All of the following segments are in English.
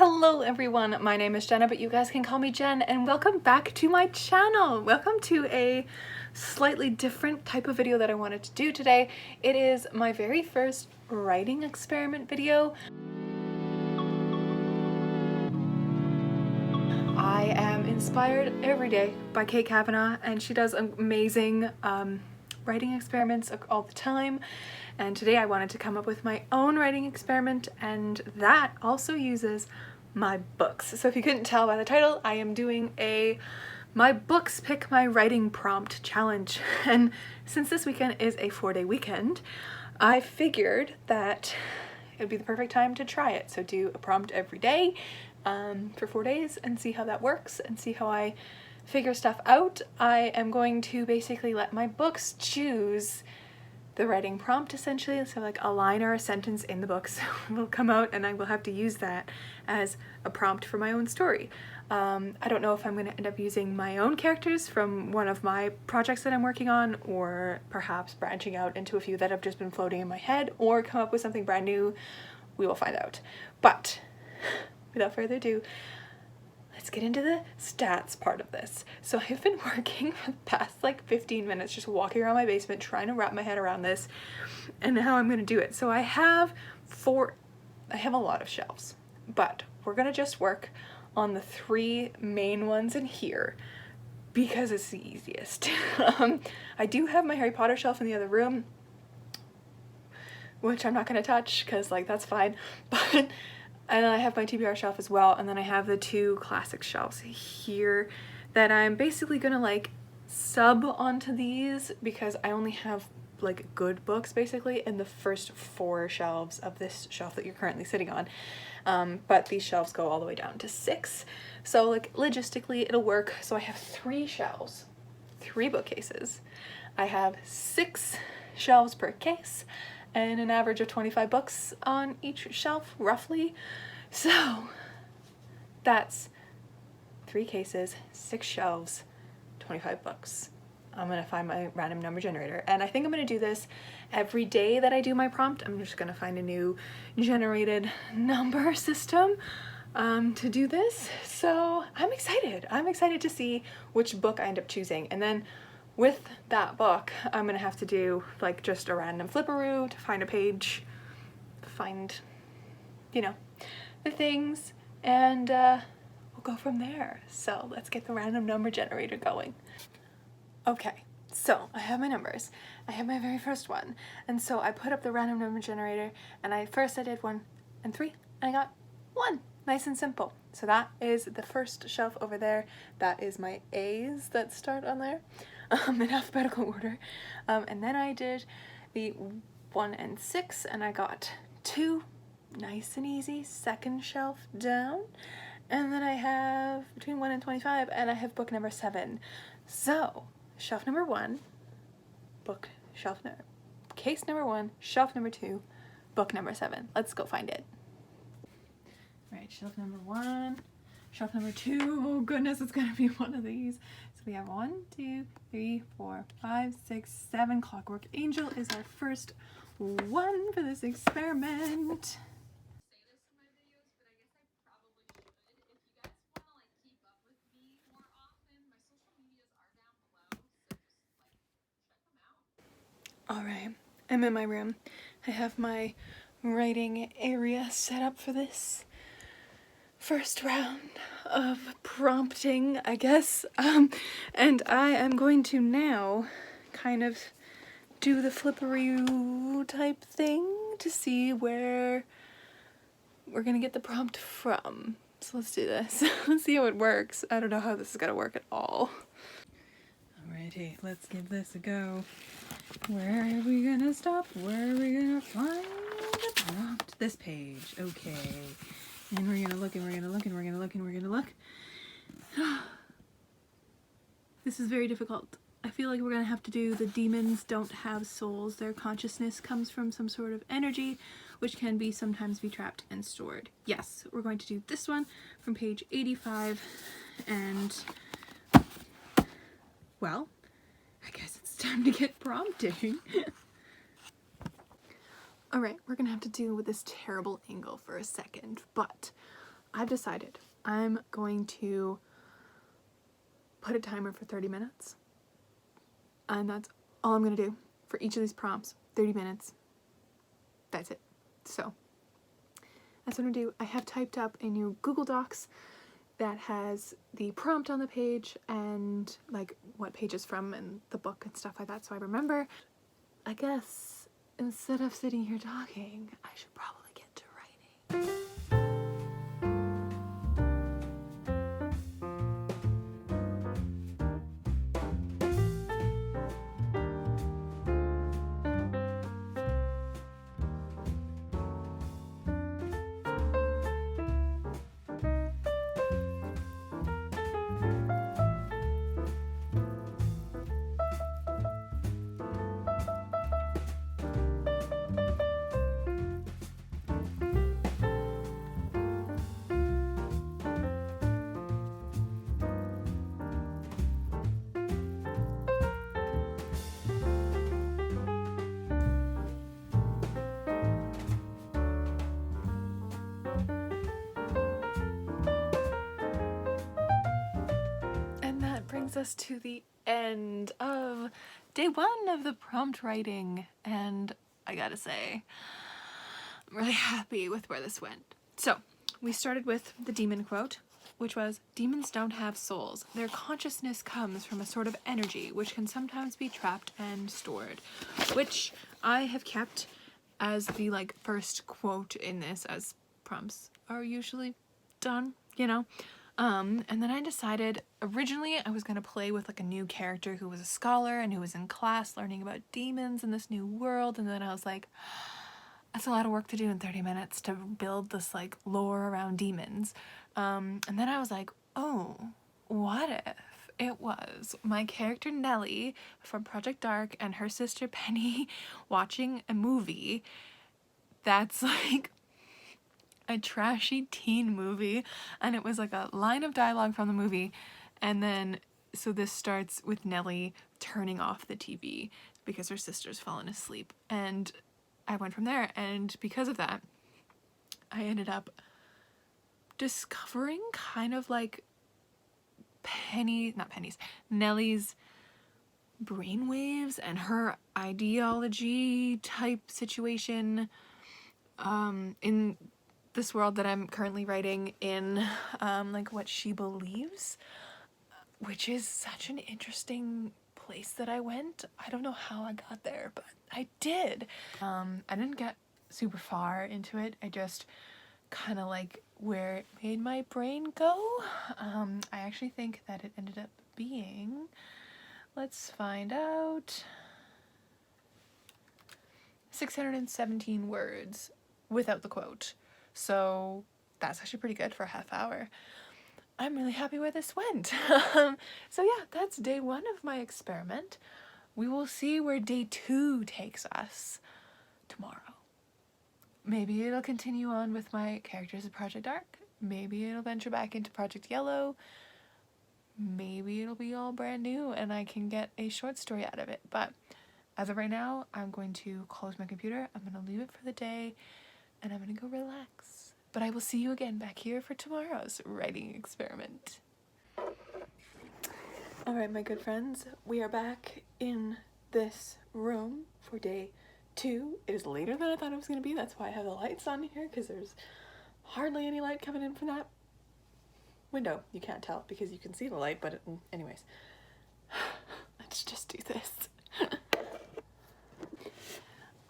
Hello everyone, my name is Jenna, but you guys can call me Jen, and welcome back to my channel. Welcome to a slightly different type of video that I wanted to do today. It is my very first writing experiment video. I am inspired every day by Kate Kavanaugh, and she does amazing writing experiments all the time. And today I wanted to come up with my own writing experiment, and that also uses my books. So if you couldn't tell by the title, I am doing a My Books Pick My Writing Prompt challenge. And since this weekend is a 4-day weekend, I figured that it would be the perfect time to try it. So do a prompt every day for 4 days and see how that works and see how I figure stuff out. I am going to basically let my books choose the writing prompt, essentially. So like a line or a sentence in the books will come out, and I will have to use that as a prompt for my own story. I don't know if I'm going to end up using my own characters from one of my projects that I'm working on, or perhaps branching out into a few that have just been floating in my head, or come up with something brand new. We will find out. But without further ado, let's get into the stats part of this. So I've been working for the past like 15 minutes just walking around my basement trying to wrap my head around this and how I'm going to do it. So I have a lot of shelves, but we're going to just work on the 3 main ones in here because it's the easiest. I do have my Harry Potter shelf in the other room, which I'm not going to touch because like that's fine, but and I have my TBR shelf as well, and then I have the 2 classic shelves here that I'm basically gonna like sub onto these because I only have like good books basically in the first 4 shelves of this shelf that you're currently sitting on. But these shelves go all the way down to 6. So like logistically it'll work. So I have 3 shelves, 3 bookcases. I have 6 shelves per case, and an average of 25 books on each shelf, roughly. So that's 3 cases, 6 shelves, 25 books. I'm gonna find my random number generator, and I think I'm gonna do this every day that I do my prompt. I'm just gonna find a new generated number system to do this. So I'm excited. I'm excited to see which book I end up choosing, and then with that book, I'm gonna have to do like just a random flipperoo to find a page, find, you know, the things, and we'll go from there. So let's get the random number generator going. Okay, so I have my numbers. I have my very first one, and so I put up the random number generator, and I did 1 and 3, and I got 1. Nice and simple. So that is the first shelf over there. That is my A's that start on there. In alphabetical order, and then I did the 1 and 6, and I got 2. Nice and easy. Second shelf down, and then I have between 1 and 25, and I have book number 7. So shelf number 1, case number 1, shelf number 2, book number 7. Let's go find it. Right, shelf number 1, shelf number 2. Oh goodness, it's gonna be one of these. So we have 1, 2, 3, 4, 5, 6, 7. Clockwork Angel is our first one for this experiment. Alright, I'm in my room. I have my writing area set up for this first round of prompting, I guess. And I am going to now kind of do the flipperoo type thing to see where we're gonna get the prompt from. So let's do this. Let's see how it works. I don't know how this is gonna work at all. Alrighty, let's give this a go. Where are we gonna stop? Where are we gonna find the prompt? This page. Okay. And we're gonna look, and we're gonna look, and we're gonna look, and we're gonna look. This is very difficult. I feel like we're gonna have to do the demons don't have souls. Their consciousness comes from some sort of energy, which can be sometimes be trapped and stored. Yes, we're going to do this one from page 85, and well, I guess it's time to get prompting. Alright, we're gonna have to deal with this terrible angle for a second, but I've decided I'm going to put a timer for 30 minutes. And that's all I'm going to do for each of these prompts. 30 minutes. That's it. So that's what I'm going to do. I have typed up a new Google Docs that has the prompt on the page and like what page it's from and the book and stuff like that, so I remember. I guess instead of sitting here talking, I should probably get to writing. Brings us to the end of day 1 of the prompt writing, and I gotta say, I'm really happy with where this went. So we started with the demon quote, which was, "Demons don't have souls. Their consciousness comes from a sort of energy which can sometimes be trapped and stored," which I have kept as the like first quote in this, as prompts are usually done, you know. And then I decided, originally I was going to play with like a new character who was a scholar and who was in class learning about demons in this new world, and then I was like, that's a lot of work to do in 30 minutes to build this like lore around demons. And then I was like, oh, what if it was my character Nellie from Project Dark and her sister Penny watching a movie that's like a trashy teen movie, and it was like a line of dialogue from the movie, and then so this starts with Nellie turning off the TV because her sister's fallen asleep, and I went from there. And because of that, I ended up discovering kind of like Nellie's brainwaves and her ideology type situation in this world that I'm currently writing in, like what she believes, which is such an interesting place that I went. I don't know how I got there, but I did. I didn't get super far into it. I just kind of like where it made my brain go. I actually think that it ended up being, let's find out, 617 words without the quote. So that's actually pretty good for a half hour. I'm really happy where this went. So yeah, that's day 1 of my experiment. We will see where day 2 takes us tomorrow. Maybe it'll continue on with my characters of Project Dark. Maybe it'll venture back into Project Helllllo. Maybe it'll be all brand new and I can get a short story out of it. But as of right now, I'm going to close my computer. I'm going to leave it for the day and I'm going to go relax. But I will see you again back here for tomorrow's writing experiment. Alright, my good friends, we are back in this room for day 2. It is later than I thought it was going to be. That's why I have the lights on here, because there's hardly any light coming in from that window. You can't tell because you can see the light, but anyways. Let's just do this.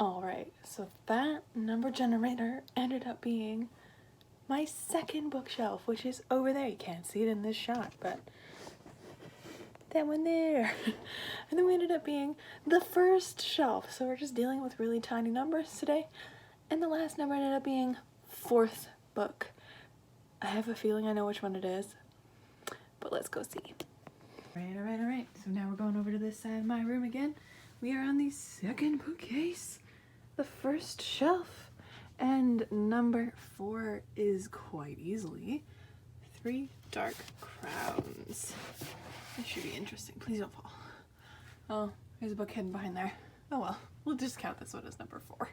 Alright, so that number generator ended up being my second bookshelf, which is over there. You can't see it in this shot, but that one there. And then we ended up being the first shelf, so we're just dealing with really tiny numbers today. And the last number ended up being 4th book. I have a feeling I know which one it is, but let's go see. Alright. So now we're going over to this side of my room again. We are on the second bookcase, the first shelf, and number 4 is quite easily 3 Dark Crowns. This should be interesting. Please don't fall. Oh, there's a book hidden behind there. Oh well, we'll just count this one as number 4.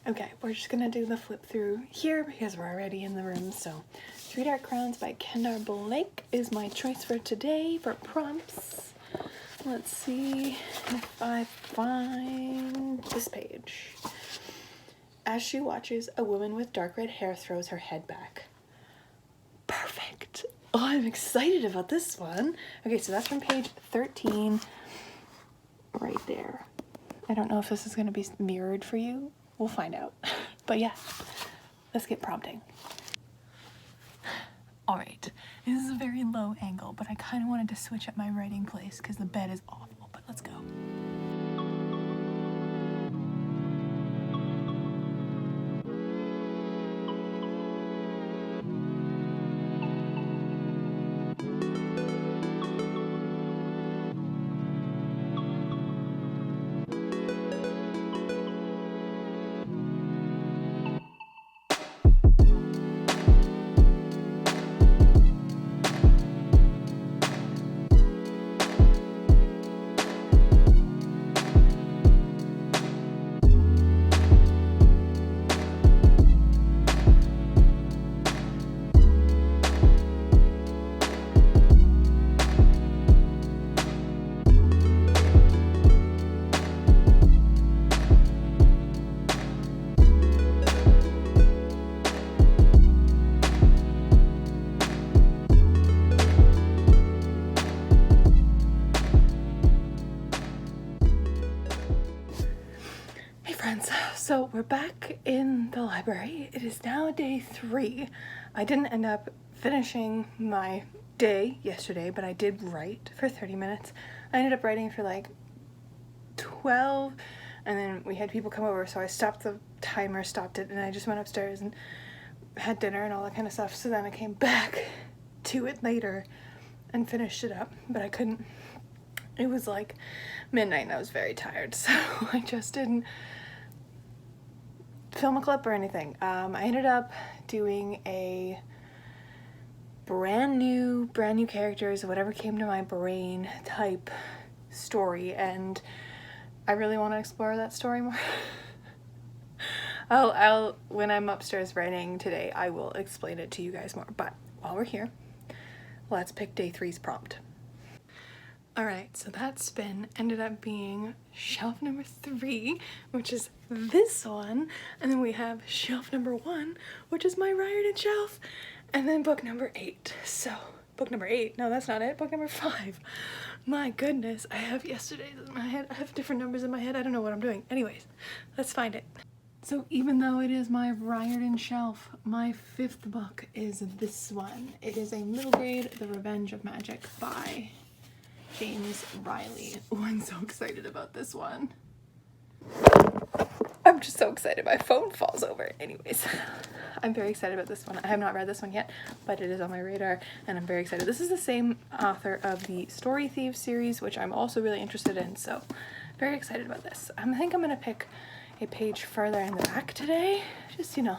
Okay, we're just gonna do the flip through here because we're already in the room. So, Three Dark Crowns by Kendar Blake is my choice for today for prompts. Let's see if I find this page. As she watches, a woman with dark red hair throws her head back. Perfect. Oh, I'm excited about this one. Okay, so that's from page 13, right there. I don't know if this is going to be mirrored for you. We'll find out. But yeah, let's get prompting. All right, this is a very low angle, but I kind of wanted to switch up my writing place because the bed is awful, but let's go. So we're back in the library. It is now day 3. I didn't end up finishing my day yesterday, but I did write for 30 minutes. I ended up writing for like 12, and then we had people come over, so I stopped the timer, stopped it, and I just went upstairs and had dinner and all that kind of stuff. So then I came back to it later and finished it up, but I couldn't. It was like midnight and I was very tired, so I just didn't film a clip or anything. I ended up doing a brand new characters, whatever came to my brain type story, and I really want to explore that story more. I'll when I'm upstairs writing today, I will explain it to you guys more. But while we're here, let's pick day 3's prompt. Alright, so that spin ended up being shelf number 3, which is this one, and then we have shelf number 1, which is my Riordan shelf, and then book number 8. So, book number 8, no that's not it, book number 5. My goodness, I have yesterday's in my head, I have different numbers in my head, I don't know what I'm doing. Anyways, let's find it. So even though it is my Riordan shelf, my 5th book is this one. It is a middle grade, The Revenge of Magic by James Riley. Oh, I'm so excited about this one. I'm just so excited my phone falls over. Anyways, I'm very excited about this one. I have not read this one yet, but it is on my radar and I'm very excited. This is the same author of the Story Thieves series, which I'm also really interested in, so very excited about this. I think I'm gonna pick a page further in the back today, just, you know,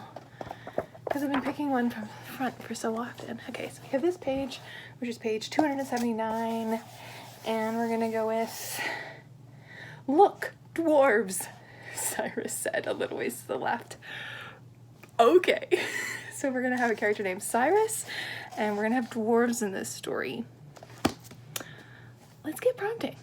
because I've been picking one from the front for so often. Okay, so we have this page, which is page 279, and we're gonna go with, "Look, dwarves," Cyrus said a little ways to the left. Okay, so we're gonna have a character named Cyrus, and we're gonna have dwarves in this story. Let's get prompting.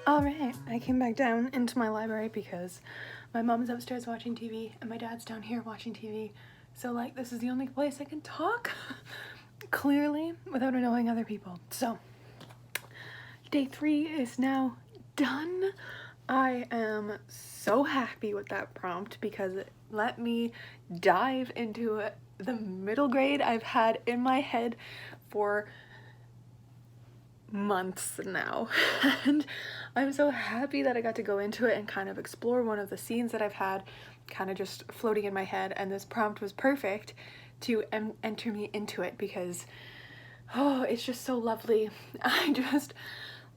Alright, I came back down into my library because my mom's upstairs watching TV and my dad's down here watching TV. So like, this is the only place I can talk clearly without annoying other people. So, day 3 is now done. I am so happy with that prompt because let me dive into the middle grade I've had in my head for months now. And I'm so happy that I got to go into it and kind of explore one of the scenes that I've had kind of just floating in my head, and this prompt was perfect to enter me into it because, oh, it's just so lovely. I just,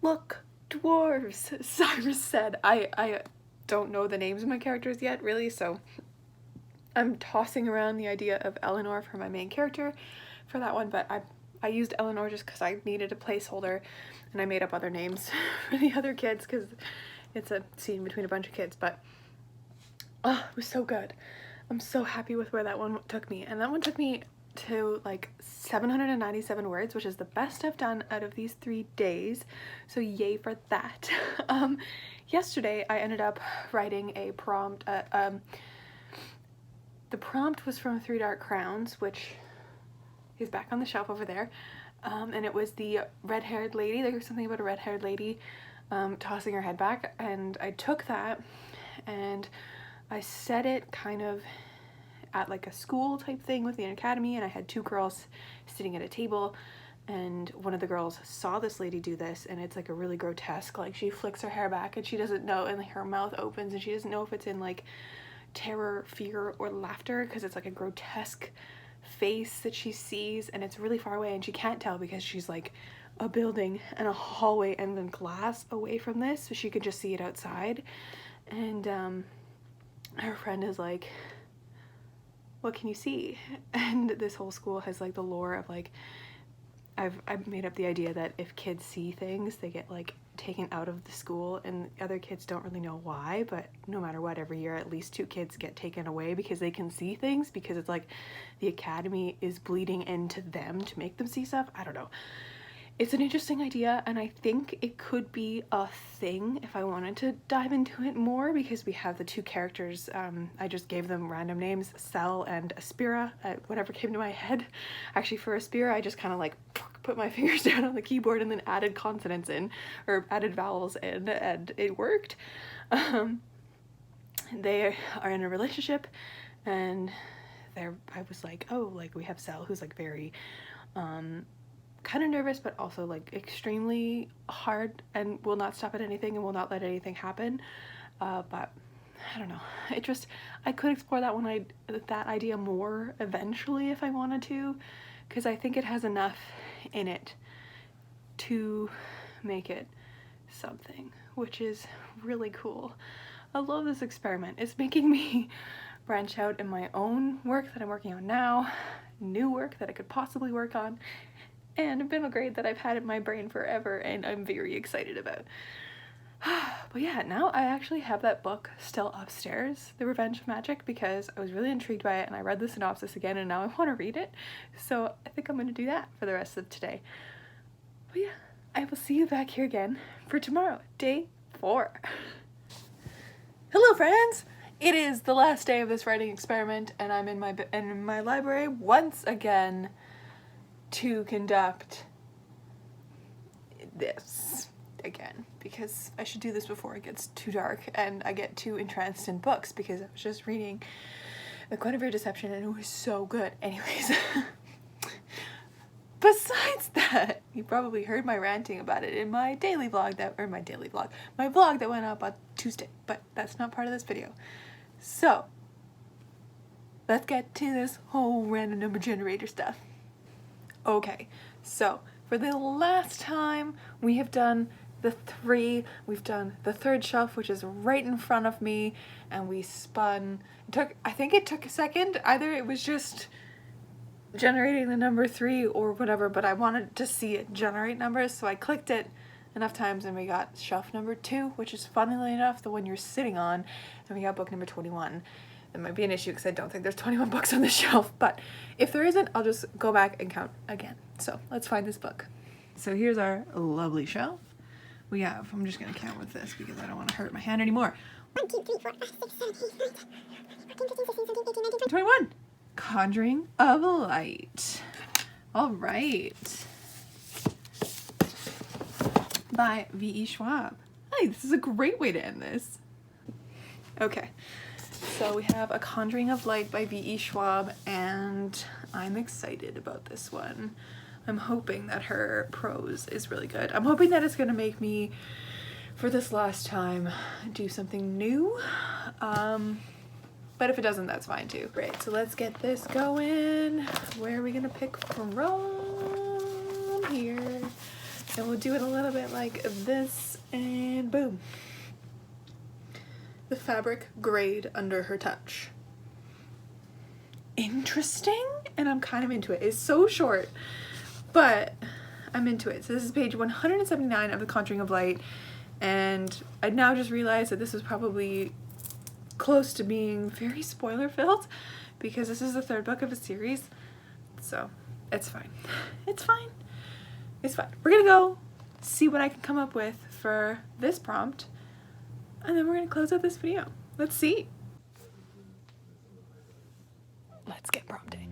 look, dwarves, Cyrus said. I don't know the names of my characters yet, really, so I'm tossing around the idea of Eleanor for my main character for that one, but I used Eleanor just because I needed a placeholder, and I made up other names for the other kids because it's a scene between a bunch of kids, but oh, it was so good. I'm so happy with where that one took me, and that one took me to like 797 words, which is the best I've done out of these 3 days, so yay for that. Yesterday I ended up writing a prompt. The prompt was from Three Dark Crowns, which is back on the shelf over there, and it was the red-haired lady. There was something about a red-haired lady tossing her head back, and I took that and I set it kind of at like a school type thing with the academy, and I had 2 girls sitting at a table, and one of the girls saw this lady do this, and it's like a really grotesque, like she flicks her hair back and she doesn't know, and her mouth opens and she doesn't know if it's in like terror, fear, or laughter, because it's like a grotesque face that she sees, and it's really far away and she can't tell because she's like a building and a hallway and then glass away from this, so she could just see it outside. And her friend is like, what can you see? And this whole school has like the lore of like, I've made up the idea that if kids see things, they get like taken out of the school, and other kids don't really know why, but no matter what, every year at least 2 kids get taken away because they can see things, because it's like the academy is bleeding into them to make them see stuff. I don't know. It's an interesting idea, and I think it could be a thing if I wanted to dive into it more, because we have the 2 characters. I just gave them random names, Cell and Aspira, whatever came to my head. Actually, for Aspira, I just kind of like put my fingers down on the keyboard and then added consonants in, or added vowels in, and it worked. They are in a relationship, and I was like, oh, like we have Cell, who's like very kind of nervous, but also like extremely hard and will not stop at anything and will not let anything happen. But I don't know, it just, I could explore that idea more eventually if I wanted to, because I think it has enough in it to make it something, which is really cool. I love this experiment. It's making me branch out in my own work that I'm working on now, new work that I could possibly work on, and a middle grade that I've had in my brain forever and I'm very excited about. But yeah, now I actually have that book still upstairs, The Revenge of Magic, because I was really intrigued by it and I read the synopsis again and now I want to read it. So I think I'm going to do that for the rest of today. But yeah, I will see you back here again for tomorrow, day 4. Hello friends! It is the last day of this writing experiment, and I'm in my library once again to conduct this again, because I should do this before it gets too dark and I get too entranced in books, because I was just reading The Guinevere Deception and it was so good. Anyways, besides that, you probably heard my ranting about it in my daily vlog my vlog that went up on Tuesday, but that's not part of this video. So let's get to this whole random number generator stuff. Okay, so for the last time we have done the 3, we've done the 3rd shelf, which is right in front of me, and we spun, I think it took a second, either it was just generating the number 3 or whatever, but I wanted to see it generate numbers, so I clicked it enough times and we got shelf number 2, which is funnily enough the one you're sitting on, and we got book number 21. It might be an issue because I don't think there's 21 books on the shelf, but if there isn't, I'll just go back and count again. So let's find this book. So here's our lovely shelf. We have, I'm just going to count with this because I don't want to hurt my hand anymore. 1, 2, 3, 4, 5, 6, 7, 8, 9, 10, 11, 12, 13, 14, 15, 16, 17, 18, 19, 20, 21. Conjuring of Light. All right. By V.E. Schwab. Hey, this is a great way to end this. Okay. So we have A Conjuring of Light by V.E. Schwab, and I'm excited about this one. I'm hoping that her prose is really good. I'm hoping that it's gonna make me, for this last time, do something new. But if it doesn't, that's fine too. Great, so let's get this going. Where are we gonna pick from here? And we'll do it a little bit like this, and boom. The fabric grayed under her touch. Interesting, and I'm kind of into it. It's so short, but I'm into it. So this is page 179 of The Conjuring of Light, and I now just realized that this is probably close to being very spoiler filled because this is the third book of a series, so it's fine. It's fine. It's fine. We're gonna go see what I can come up with for this prompt, and then we're gonna close out this video. Let's see. Let's get prompting.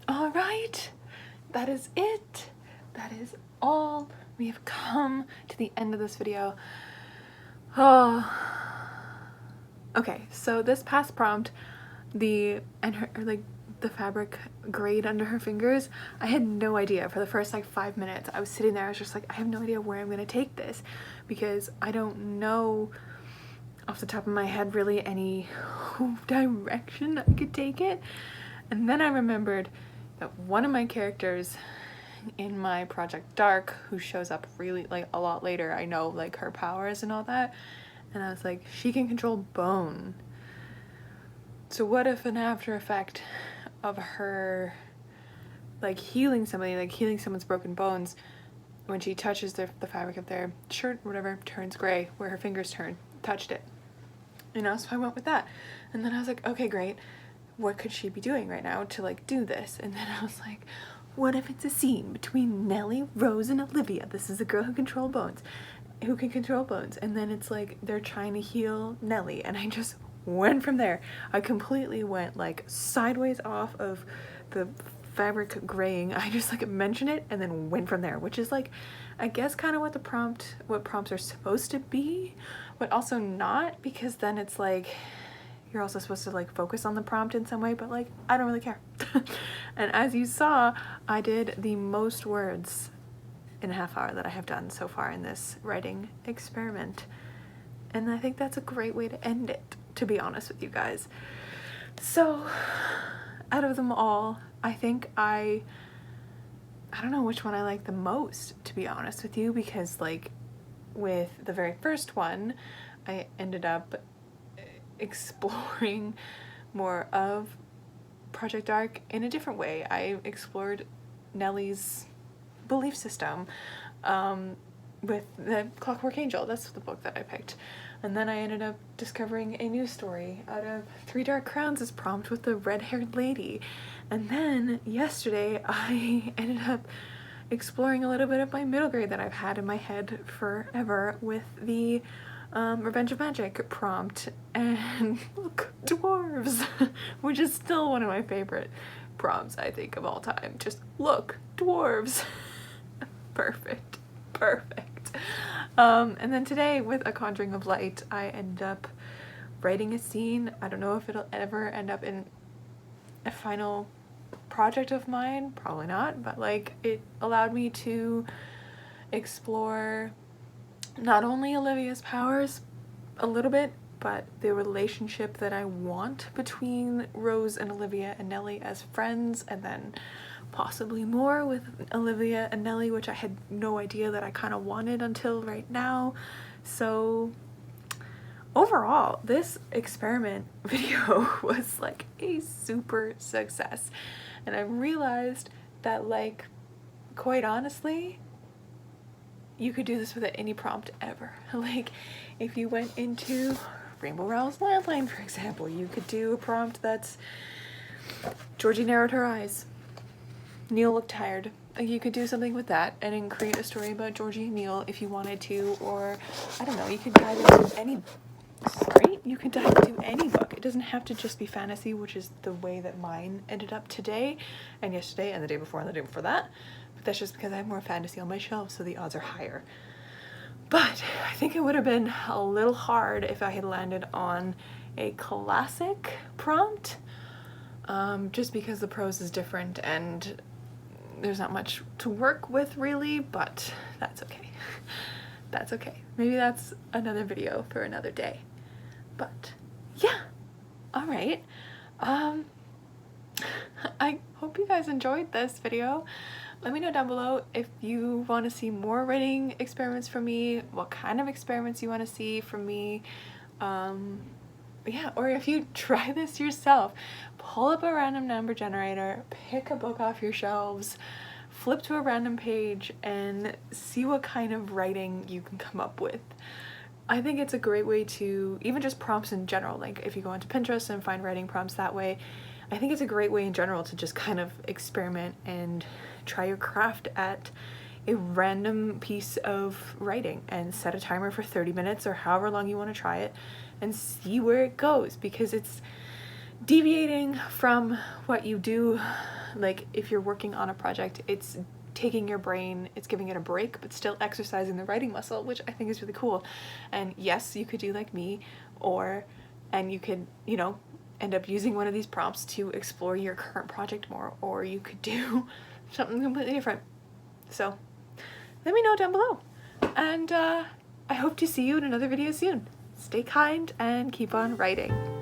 All right, that is it. That is all. We have come to the end of this video. Oh, okay. So this past prompt, the fabric grayed under her fingers. I had no idea for the first like 5 minutes. I was sitting there. I was just like, I have no idea where I'm gonna take this because I don't know off the top of my head really any direction I could take it. And then I remembered that one of my characters in my Project Dark, who shows up really like a lot later, I know like her powers and all that, and I was like, she can control bone. So what if an after effect of her like healing somebody, like healing someone's broken bones, when she touches the fabric of their shirt or whatever, turns gray where her fingers touched it, you know? So I went with that, and then I was like, okay, great, what could she be doing right now to like do this? And then I was like, what if it's a scene between Nellie, Rose, and Olivia? This is a girl who can control bones, and then it's like they're trying to heal Nellie, and I just went from there. I completely went like sideways off of the fabric graying. I just like mentioned it and then went from there, which is like, I guess kind of what prompts are supposed to be, but also not, because then it's like you're also supposed to like focus on the prompt in some way, but like I don't really care. And as you saw, I did the most words in a half hour that I have done so far in this writing experiment, and I think that's a great way to end it, to be honest with you guys. So out of them all, I think I don't know which one I like the most, to be honest with you, because like with the very first one I ended up exploring more of Project Dark in a different way. I explored Nellie's belief system with the Clockwork Angel. That's the book that I picked. And then I ended up discovering a new story out of Three Dark Crowns' prompt with the red-haired lady. And then yesterday I ended up exploring a little bit of my middle grade that I've had in my head forever with the Revenge of Magic prompt, and look, dwarves, which is still one of my favorite prompts, I think, of all time. Just look, dwarves. Perfect. And then today with A Conjuring of Light, I end up writing a scene. I don't know if it'll ever end up in a final project of mine, probably not, but like it allowed me to explore not only Olivia's powers a little bit, but the relationship that I want between Rose and Olivia and Nellie as friends, and then possibly more with Olivia and Nellie, which I had no idea that I kind of wanted until right now. So overall, this experiment video was like a super success, and I realized that like quite honestly, you could do this with any prompt ever. Like, if you went into Rainbow Rowell's Landline, for example, you could do a prompt that's Georgie narrowed her eyes, Neil looked tired. Like, you could do something with that and then create a story about Georgie and Neil if you wanted to, or I don't know, you could dive into any, sorry, you could dive into any book. It doesn't have to just be fantasy, which is the way that mine ended up today and yesterday and the day before and the day before that. But that's just because I have more fantasy on my shelf, so the odds are higher. But I think it would have been a little hard if I had landed on a classic prompt, just because the prose is different and there's not much to work with really, but that's okay. That's okay. Maybe that's another video for another day. But yeah, all right. I hope you guys enjoyed this video. Let me know down below if you want to see more writing experiments from me, what kind of experiments you want to see from me. Yeah, or if you try this yourself, pull up a random number generator, pick a book off your shelves, flip to a random page, and see what kind of writing you can come up with. I think it's a great way to, even just prompts in general, like if you go onto Pinterest and find writing prompts that way, I think it's a great way in general to just kind of experiment and try your craft at a random piece of writing and set a timer for 30 minutes or however long you want to try it and see where it goes, because it's deviating from what you do. Like if you're working on a project, it's taking your brain, it's giving it a break, but still exercising the writing muscle, which I think is really cool. And yes, you could do like me, and you could, you know, end up using one of these prompts to explore your current project more, or you could do something completely different. So let me know down below, and I hope to see you in another video soon. Stay kind and keep on writing.